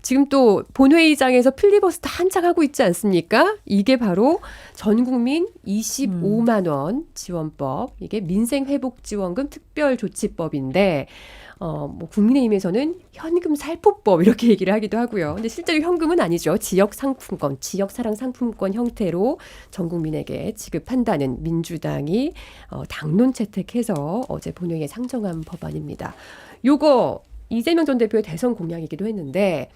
지금 또 본회의장에서 필리버스터 한창 하고 있지 않습니까? 이게 바로 전국민 25만 원 지원법, 이게 민생회복지원금 특별조치법인데 뭐 국민의힘에서는 현금 살포법 이렇게 얘기를 하기도 하고요. 근데 실제로 현금은 아니죠. 지역 상품권, 지역 사랑 상품권 형태로 전 국민에게 지급한다는 민주당이 당론 채택해서 어제 본회의에 상정한 법안입니다. 요거 이재명 전 대표의 대선 공약이기도 했는데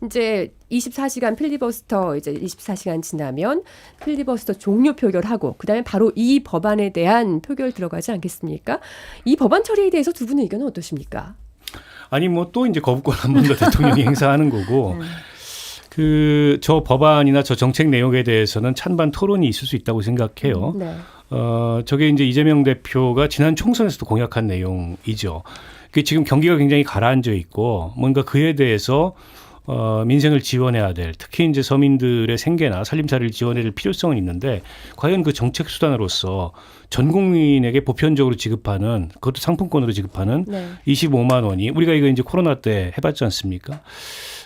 이제 24시간 필리버스터 이제 24시간 지나면 필리버스터 종료 표결하고 그다음에 바로 이 법안에 대한 표결 들어가지 않겠습니까? 이 법안 처리에 대해서 두 분의 의견은 어떠십니까? 아니 뭐 또 이제 거부권 한 번 더 대통령이 행사하는 거고 저 법안이나 저 정책 내용에 대해서는 찬반 토론이 있을 수 있다고 생각해요. 네. 저게 이제 이재명 대표가 지난 총선에서도 공약한 내용이죠. 그 지금 경기가 굉장히 가라앉아 있고 뭔가 그에 대해서 민생을 지원해야 될, 특히 이제 서민들의 생계나 살림살이를 지원해야 될 필요성은 있는데 과연 그 정책 수단으로서 전 국민에게 보편적으로 지급하는, 그것도 상품권으로 지급하는 네. 25만 원이 우리가 이거 이제 코로나 때 해봤지 않습니까?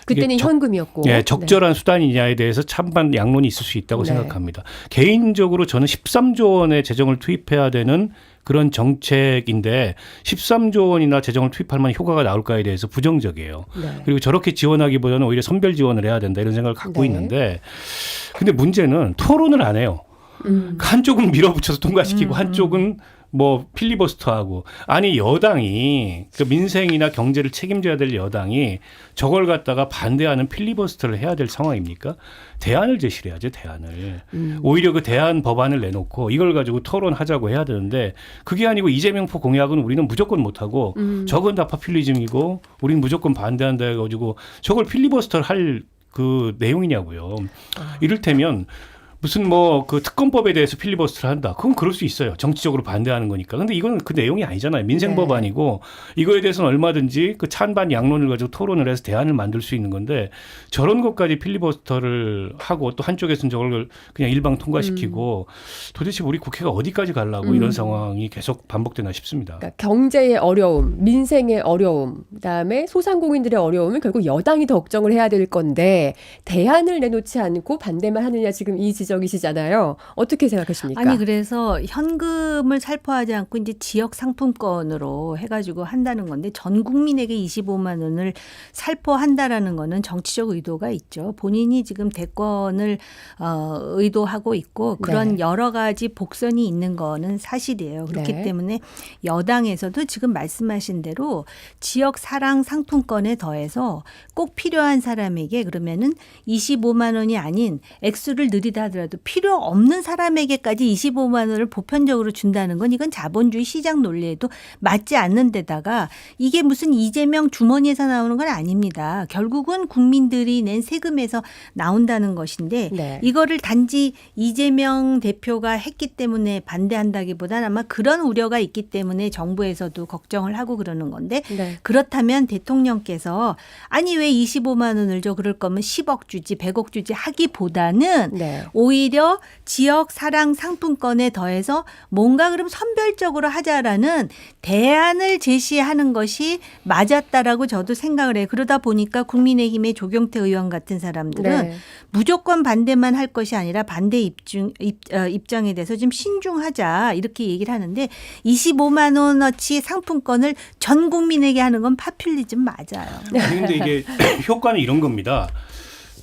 그때는 현금이었고. 예, 적절한 수단이냐에 대해서 찬반 양론이 있을 수 있다고 네. 생각합니다. 개인적으로 저는 13조 원의 재정을 투입해야 되는 그런 정책인데 13조 원이나 재정을 투입할 만한 효과가 나올까에 대해서 부정적이에요. 네. 그리고 저렇게 지원하기보다는 오히려 선별 지원을 해야 된다 이런 생각을 갖고 네. 있는데 근데 문제는 토론을 안 해요. 한쪽은 밀어붙여서 통과시키고 한쪽은 뭐 필리버스터하고 아니 여당이 그 민생이나 경제를 책임져야 될 여당이 저걸 갖다가 반대하는 필리버스터를 해야 될 상황입니까? 대안을 제시를 해야죠. 대안을. 오히려 그 대안 법안을 내놓고 이걸 가지고 토론하자고 해야 되는데 그게 아니고 이재명포 공약은 우리는 무조건 못하고 저건 다 파퓰리즘이고 우리는 무조건 반대한다 해가지고 저걸 필리버스터를 할 그 내용이냐고요. 이를테면 무슨 뭐 그 특검법에 대해서 필리버스터를 한다. 그건 그럴 수 있어요. 정치적으로 반대하는 거니까. 근데 이건 그 내용이 아니잖아요. 민생법안이고 이거에 대해서는 얼마든지 그 찬반 양론을 가지고 토론을 해서 대안을 만들 수 있는 건데 저런 것까지 필리버스터를 하고 또 한쪽에서는 저걸 그냥 일방 통과시키고 도대체 우리 국회가 어디까지 가려고 이런 상황이 계속 반복되나 싶습니다. 그러니까 경제의 어려움, 민생의 어려움, 그다음에 소상공인들의 어려움을 결국 여당이 더 걱정을 해야 될 건데 대안을 내놓지 않고 반대만 하느냐 지금 이 지적이시잖아요. 어떻게 생각하십니까? 아니 그래서 현금을 살포하지 않고 이제 지역 상품권으로 해가지고 한다는 건데 전 국민에게 25만 원을 살포한다라는 거는 정치적 의도가 있죠. 본인이 지금 대권을 의도하고 있고 그런 네. 여러 가지 복선이 있는 거는 사실이에요. 그렇기 네. 때문에 여당에서도 지금 말씀하신 대로 지역 사랑 상품권에 더해서 꼭 필요한 사람에게 그러면은 25만 원이 아닌 액수를 느리다 하더라도 필요 없는 사람에게까지 25만 원을 보편적으로 준다는 건 이건 자본주의 시장 논리에도 맞지 않는 데다가 이게 무슨 이재명 주머니에서 나오는 건 아닙니다. 결국은 국민들이 낸 세금에서 나온다는 것인데 네. 이거를 단지 이재명 대표가 했기 때문에 반대한다기보다는 아마 그런 우려가 있기 때문에 정부에서도 걱정을 하고 그러는 건데 네. 그렇다면 대통령께서 아니 왜 25만 원을 줘 그럴 거면 10억 주지 100억 주지 하기보다는 네. 오히려 지역 사랑 상품권에 더해서 뭔가 그럼 선별적으로 하자라는 대안을 제시하는 것이 맞았다라고 저도 생각을 해요. 그러다 보니까 국민의힘의 조경태 의원 같은 사람들은 네. 무조건 반대만 할 것이 아니라 반대 입장에 대해서 좀 신중하자 이렇게 얘기를 하는데 25만 원어치 상품권을 전 국민에게 하는 건 파퓰리즘 맞아요. 그런데 이게 효과는 이런 겁니다.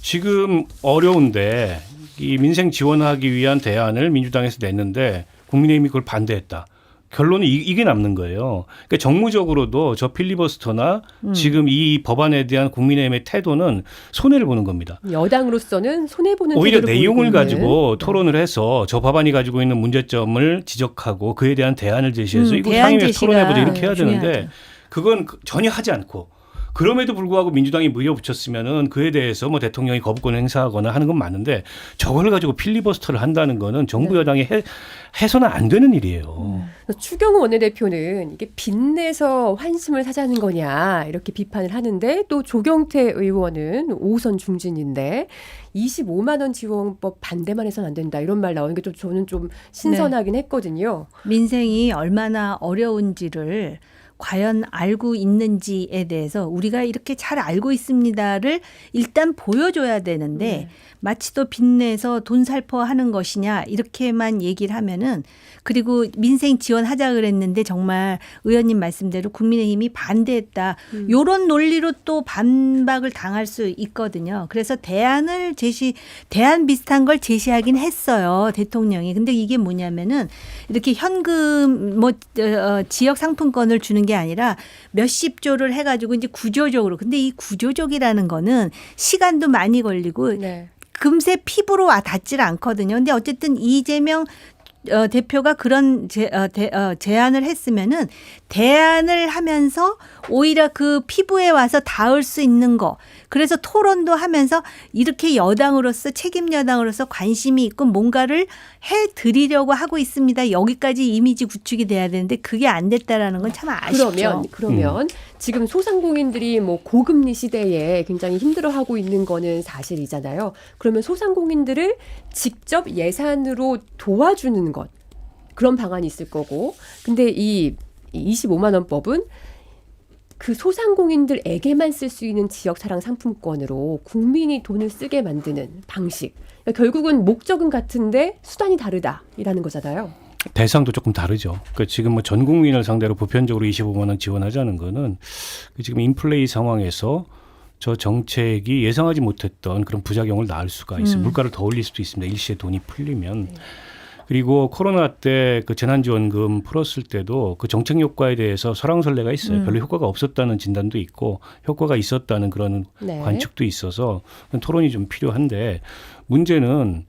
지금 어려운데 이 민생 지원하기 위한 대안을 민주당에서 냈는데 국민의힘이 그걸 반대했다. 결론은 이게 남는 거예요. 그러니까 정무적으로도 저 필리버스터나 지금 이 법안에 대한 국민의힘의 태도는 손해를 보는 겁니다. 여당으로서는 손해보는 오히려 태도를 내용을 보이고 가지고 있는. 토론을 해서 저 법안이 가지고 있는 문제점을 지적하고 그에 대한 대안을 제시해서 이거 대안 상임위에서 제시가 토론해보자 이렇게 해야 되는데 중요하죠. 그건 전혀 하지 않고 그럼에도 불구하고 민주당이 밀어붙였으면은 그에 대해서 뭐 대통령이 거부권을 행사하거나 하는 건 맞는데 저걸 가지고 필리버스터를 한다는 거는 정부 여당이 해서는 안 되는 일이에요. 추경호 원내대표는 이게 빚내서 환심을 사자는 거냐 이렇게 비판을 하는데 또 조경태 의원은 5선 중진인데 25만 원 지원법 반대만 해서는 안 된다 이런 말 나오는 게 좀 저는 좀 신선하긴 했거든요. 민생이 얼마나 어려운지를 과연 알고 있는지에 대해서 우리가 이렇게 잘 알고 있습니다를 일단 보여줘야 되는데 마치 또 빚내서 돈 살포하는 것이냐 이렇게만 얘기를 하면은 그리고 민생 지원하자 그랬는데 정말 의원님 말씀대로 국민의힘이 반대했다. 요런 논리로 또 반박을 당할 수 있거든요. 그래서 대안 비슷한 걸 제시하긴 했어요. 대통령이. 근데 이게 뭐냐면은 이렇게 현금 지역 상품권을 주는 게 아니라 몇십 조를 해가지고 이제 구조적으로. 근데 이 구조적이라는 거는 시간도 많이 걸리고 네. 금세 피부로 와 닿질 않거든요. 근데 어쨌든 이재명 대표가 그런 제안을 했으면은 대안을 하면서 오히려 그 피부에 와서 닿을 수 있는 거. 그래서 토론도 하면서 이렇게 여당으로서 책임 여당으로서 관심이 있고 뭔가를 해드리려고 하고 있습니다. 여기까지 이미지 구축이 돼야 되는데 그게 안 됐다라는 건 참 아쉽죠. 그러면 지금 소상공인들이 뭐 고금리 시대에 굉장히 힘들어하고 있는 거는 사실이잖아요. 그러면 소상공인들을 직접 예산으로 도와주는 것 그런 방안이 있을 거고, 근데 이 25만 원법은 그 소상공인들에게만 쓸 수 있는 지역사랑 상품권으로 국민이 돈을 쓰게 만드는 방식. 그러니까 결국은 목적은 같은데 수단이 다르다라는 거잖아요. 대상도 조금 다르죠. 그러니까 지금 뭐 전 국민을 상대로 보편적으로 25만 원 지원하자는 거는 지금 인플레이 상황에서 저 정책이 예상하지 못했던 그런 부작용을 낳을 수가 있어요. 물가를 더 올릴 수도 있습니다. 일시에 돈이 풀리면. 그리고 코로나 때 그 재난지원금 풀었을 때도 그 정책 효과에 대해서 설왕설래가 있어요. 별로 효과가 없었다는 진단도 있고 효과가 있었다는 그런 관측도 있어서 토론이 좀 필요한데, 문제는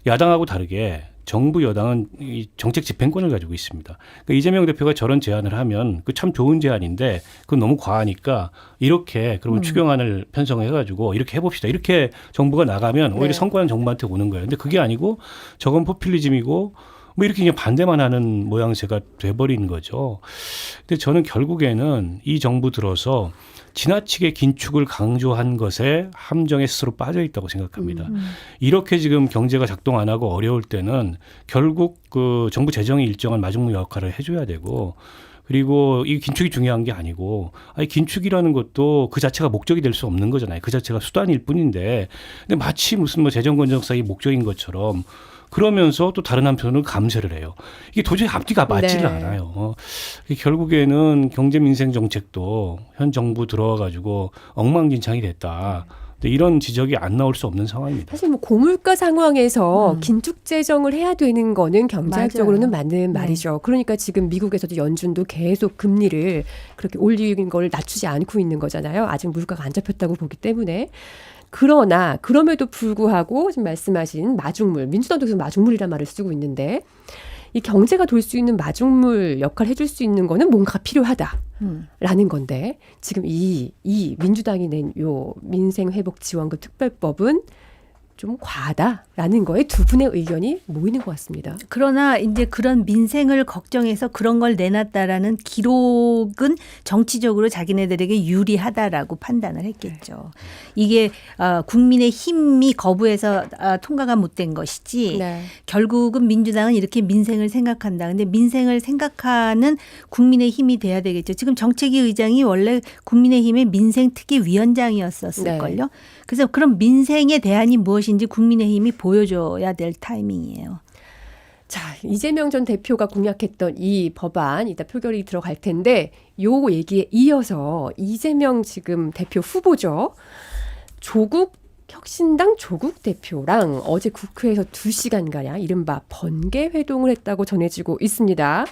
야당하고 다르게 정부 여당은 이 정책 집행권을 가지고 있습니다. 그러니까 이재명 대표가 저런 제안을 하면 그 참 좋은 제안인데 그건 너무 과하니까 이렇게 그러면 추경안을 편성해가지고 이렇게 해봅시다. 이렇게 정부가 나가면 오히려 성과는 정부한테 오는 거예요. 근데 그게 아니고 저건 포퓰리즘이고 뭐 이렇게 그냥 반대만 하는 모양새가 돼버린 거죠. 근데 저는 결국에는 이 정부 들어서 지나치게 긴축을 강조한 것에 함정에 스스로 빠져 있다고 생각합니다. 이렇게 지금 경제가 작동 안 하고 어려울 때는 결국 그 정부 재정이 일정한 마중물 역할을 해줘야 되고, 그리고 이 긴축이 중요한 게 아니고, 아니 긴축이라는 것도 그 자체가 목적이 될 수 없는 거잖아요. 그 자체가 수단일 뿐인데, 근데 마치 무슨 뭐 재정 건전성이 목적인 것처럼 그러면서 또 다른 한편으로 감세를 해요. 이게 도저히 앞뒤가 맞지를 않아요. 결국에는 경제 민생 정책도 현 정부 들어와가지고 엉망진창이 됐다. 근데 이런 지적이 안 나올 수 없는 상황입니다. 사실 뭐 고물가 상황에서 긴축 재정을 해야 되는 거는 경제학적으로는 맞는 말이죠. 그러니까 지금 미국에서도 연준도 계속 금리를 그렇게 올리는 걸 낮추지 않고 있는 거잖아요. 아직 물가가 안 잡혔다고 보기 때문에. 그러나 그럼에도 불구하고 지금 말씀하신 마중물, 민주당도 계속 마중물이란 말을 쓰고 있는데, 이 경제가 돌 수 있는 마중물 역할을 해줄 수 있는 거는 뭔가 필요하다라는 건데, 지금 이 민주당이 낸 요 민생회복지원금 특별법은 좀 과하다라는 거에 두 분의 의견이 모이는 것 같습니다. 그러나 이제 그런 민생을 걱정해서 그런 걸 내놨다라는 기록은 정치적으로 자기네들에게 유리하다라고 판단을 했겠죠. 이게 국민의 힘이 거부해서 통과가 못된 것이지 결국은 민주당은 이렇게 민생을 생각한다. 근데 민생을 생각하는 국민의 힘이 돼야 되겠죠. 지금 정책위 의장이 원래 국민의힘의 민생특위위원장이었었을걸요. 그래서 그럼 민생의 대안이 무엇인지 국민의힘이 보여줘야 될 타이밍이에요. 자, 이재명 전 대표가 공약했던 이 법안 이따 표결이 들어갈 텐데, 요 얘기에 이어서 이재명 지금 대표 후보죠. 혁신당 조국 대표랑 어제 국회에서 2시간가량 이른바 번개 회동을 했다고 전해지고 있습니다.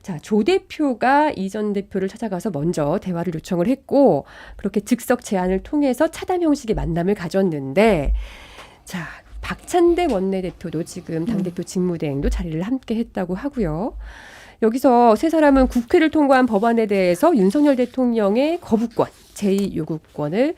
자, 조 대표가 이 전 대표를 찾아가서 먼저 대화를 요청을 했고, 그렇게 즉석 제안을 통해서 차담 형식의 만남을 가졌는데, 자, 박찬대 원내대표도 지금 당대표 직무대행도 자리를 함께 했다고 하고요. 여기서 세 사람은 국회를 통과한 법안에 대해서 윤석열 대통령의 거부권, 제2요구권을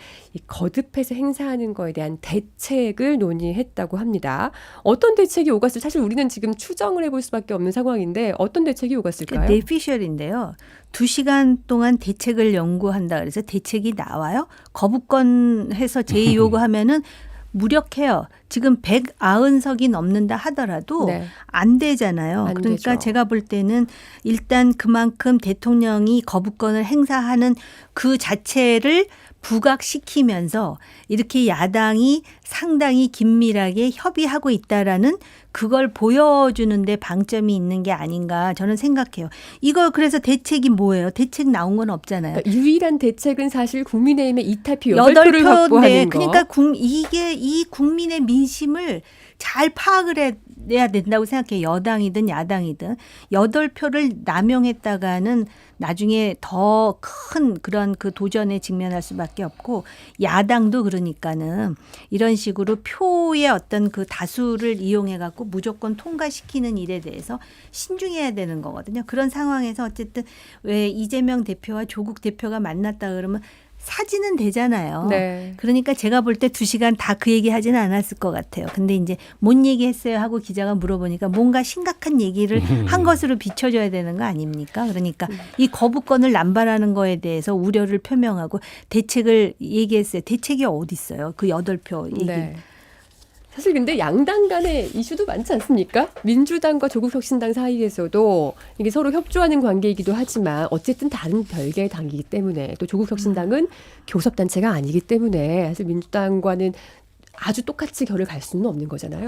거듭해서 행사하는 거에 대한 대책을 논의했다고 합니다. 어떤 대책이 오갔을지 사실 우리는 지금 추정을 해볼 수밖에 없는 상황인데, 어떤 대책이 오갔을까요? 내피셜인데요. 2시간 동안 대책을 연구한다 그래서 대책이 나와요. 거부권 해서 제2요구하면은 무력해요. 지금 190석이 넘는다 하더라도 네. 안 되잖아요. 안 그러니까 되죠. 제가 볼 때는 일단 그만큼 대통령이 거부권을 행사하는 그 자체를 부각시키면서 이렇게 야당이 상당히 긴밀하게 협의하고 있다라는 그걸 보여주는데 방점이 있는 게 아닌가 저는 생각해요. 이거 그래서 대책이 뭐예요? 대책 나온 건 없잖아요. 그러니까 유일한 대책은 사실 국민의힘의 이탈표 8표를 8표, 확보하는 거. 그러니까 이게 이 국민의 민심을 잘 파악을 해야 된다고 생각해요. 여당이든 야당이든 8표를 남용했다가는 나중에 더 큰 그런 그 도전에 직면할 수밖에 없고 야당도 그러니까는 이런 식으로 표의 어떤 그 다수를 이용해 갖고 무조건 통과시키는 일에 대해서 신중해야 되는 거거든요. 그런 상황에서 어쨌든 왜 이재명 대표와 조국 대표가 만났다 그러면 사진은 되잖아요. 네. 그러니까 제가 볼 때 2시간 다 그 얘기 하지는 않았을 것 같아요. 근데 이제 뭔 얘기 했어요 하고 기자가 물어보니까 뭔가 심각한 얘기를 한 것으로 비춰줘야 되는 거 아닙니까? 그러니까 이 거부권을 남발하는 거에 대해서 우려를 표명하고 대책을 얘기했어요. 대책이 어디 있어요? 그 8표 얘기. 네. 사실 근데 양당 간의 이슈도 많지 않습니까? 민주당과 조국혁신당 사이에서도 이게 서로 협조하는 관계이기도 하지만 어쨌든 다른 별개의 당이기 때문에 또 조국혁신당은 교섭단체가 아니기 때문에 사실 민주당과는 아주 똑같이 결을 갈 수는 없는 거잖아요.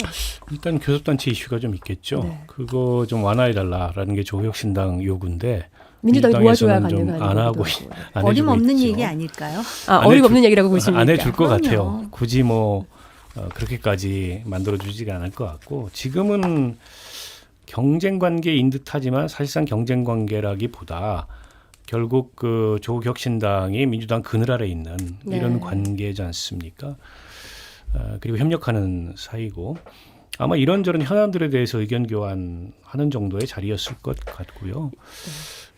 일단 교섭단체 이슈가 좀 있겠죠. 네. 그거 좀 완화해달라라는 게 조국혁신당 요구인데 민주당이 도와줘야 민주당에서는 가능한 좀 안 하고 거기도 하고. 안 해주고 어림없는 있죠. 얘기 아닐까요? 아, 안 어림없는 해줄- 얘기라고 보십니까? 안 해줄 것 그럼요. 같아요. 굳이 뭐 그렇게까지 만들어주지가 않을 것 같고 지금은 경쟁관계인 듯하지만 사실상 경쟁관계라기보다 결국 그 조국혁신당이 민주당 그늘 아래 있는 네. 이런 관계지 않습니까? 그리고 협력하는 사이고 아마 이런저런 현안들에 대해서 의견 교환하는 정도의 자리였을 것 같고요.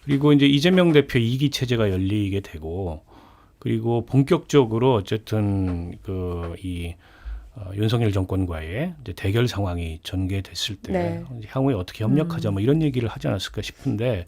그리고 이제 이재명 대표 2기 체제가 열리게 되고 그리고 본격적으로 어쨌든 이 윤석열 정권과의 이제 대결 상황이 전개됐을 때 네. 향후에 어떻게 협력하자 뭐 이런 얘기를 하지 않았을까 싶은데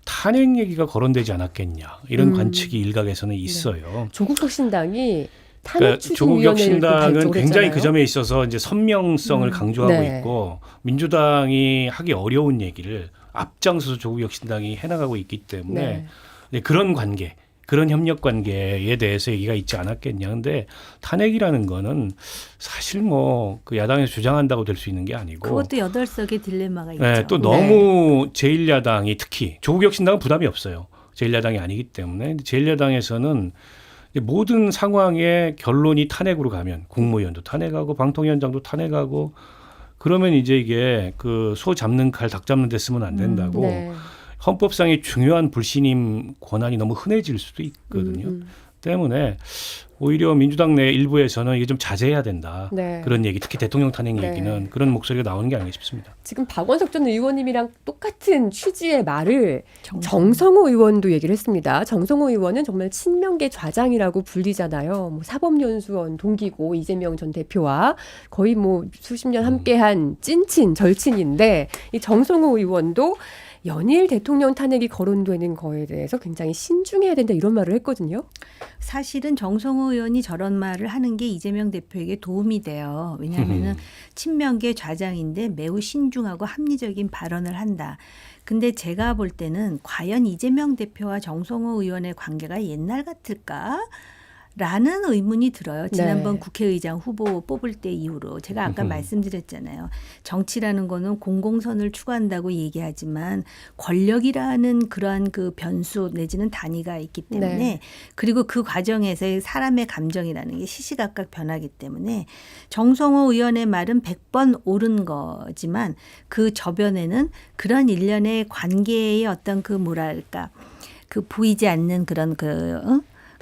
탄핵 얘기가 거론되지 않았겠냐 이런 관측이 일각에서는 있어요. 조국혁신당이 탄핵 그러니까 추진위원회를 조국혁신당은 굉장히 그 했잖아요. 점에 있어서 이제 선명성을 강조하고 네. 있고 민주당이 하기 어려운 얘기를 앞장서서 조국혁신당이 해나가고 있기 때문에 네. 네, 그런 관계, 그런 협력 관계에 대해서 얘기가 있지 않았겠냐. 근데 탄핵이라는 거는 사실 뭐 그 야당에서 주장한다고 될 수 있는 게 아니고 그것도 8석의 딜레마가 있죠. 네, 또 너무 제1야당이 특히 조국혁신당은 부담이 없어요. 제1야당이 아니기 때문에 제1야당에서는 모든 상황의 결론이 탄핵으로 가면 국무위원도 탄핵하고 방통위원장도 탄핵하고 그러면 이제 이게 그 소 잡는 칼, 닭 잡는 데 쓰면 안 된다고 네. 헌법상의 중요한 불신임 권한이 너무 흔해질 수도 있거든요. 때문에 오히려 민주당 내 일부에서는 이게 좀 자제해야 된다. 네. 그런 얘기, 특히 대통령 탄핵 네. 얘기는 그런 목소리가 나오는 게 아닌가 싶습니다. 지금 박원석 전 의원님이랑 똑같은 취지의 말을 정성호 의원도 얘기를 했습니다. 정성호 의원은 정말 친명계 좌장이라고 불리잖아요. 뭐 사법연수원 동기고 이재명 전 대표와 거의 뭐 수십 년 함께한 찐친 절친인데 이 정성호 의원도 연일 대통령 탄핵이 거론되는 거에 대해서 굉장히 신중해야 된다 이런 말을 했거든요. 사실은 정성호 의원이 저런 말을 하는 게 이재명 대표에게 도움이 돼요. 왜냐하면 친명계 좌장인데 매우 신중하고 합리적인 발언을 한다. 근데 제가 볼 때는 과연 이재명 대표와 정성호 의원의 관계가 옛날 같을까? 라는 의문이 들어요. 지난번 네. 국회의장 후보 뽑을 때 이후로. 제가 아까 말씀드렸잖아요. 정치라는 거는 공공선을 추구한다고 얘기하지만 권력이라는 그러한 그 변수 내지는 단위가 있기 때문에 네. 그리고 그 과정에서의 사람의 감정이라는 게 시시각각 변하기 때문에 정성호 의원의 말은 100번 옳은 거지만 그 저변에는 그런 일련의 관계의 어떤 그 뭐랄까 그 보이지 않는 그런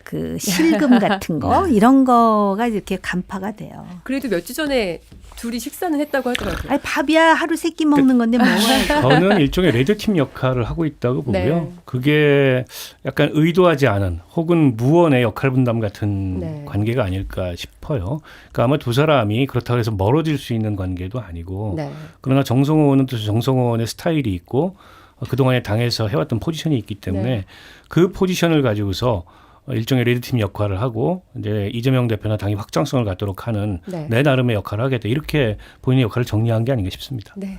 그 실금 같은 거 이런 거가 이렇게 간파가 돼요. 그래도 몇 주 전에 둘이 식사는 했다고 하더라고요. 아니 밥이야 하루 세 끼 먹는 건데 먹어야죠. 저는 일종의 레드팀 역할을 하고 있다고 보고요. 네. 그게 약간 의도하지 않은 혹은 무언의 역할 분담 같은 네. 관계가 아닐까 싶어요. 그러니까 아마 두 사람이 그렇다고 해서 멀어질 수 있는 관계도 아니고 네. 그러나 정성호 의원은 또 정성호 의원의 스타일이 있고 그동안에 당에서 해왔던 포지션이 있기 때문에 네. 그 포지션을 가지고서 일종의 리드팀 역할을 하고 이제 이재명 대표나 당이 확장성을 갖도록 하는 네. 내 나름의 역할을 하겠다. 이렇게 본인의 역할을 정리한 게 아닌가 싶습니다. 네.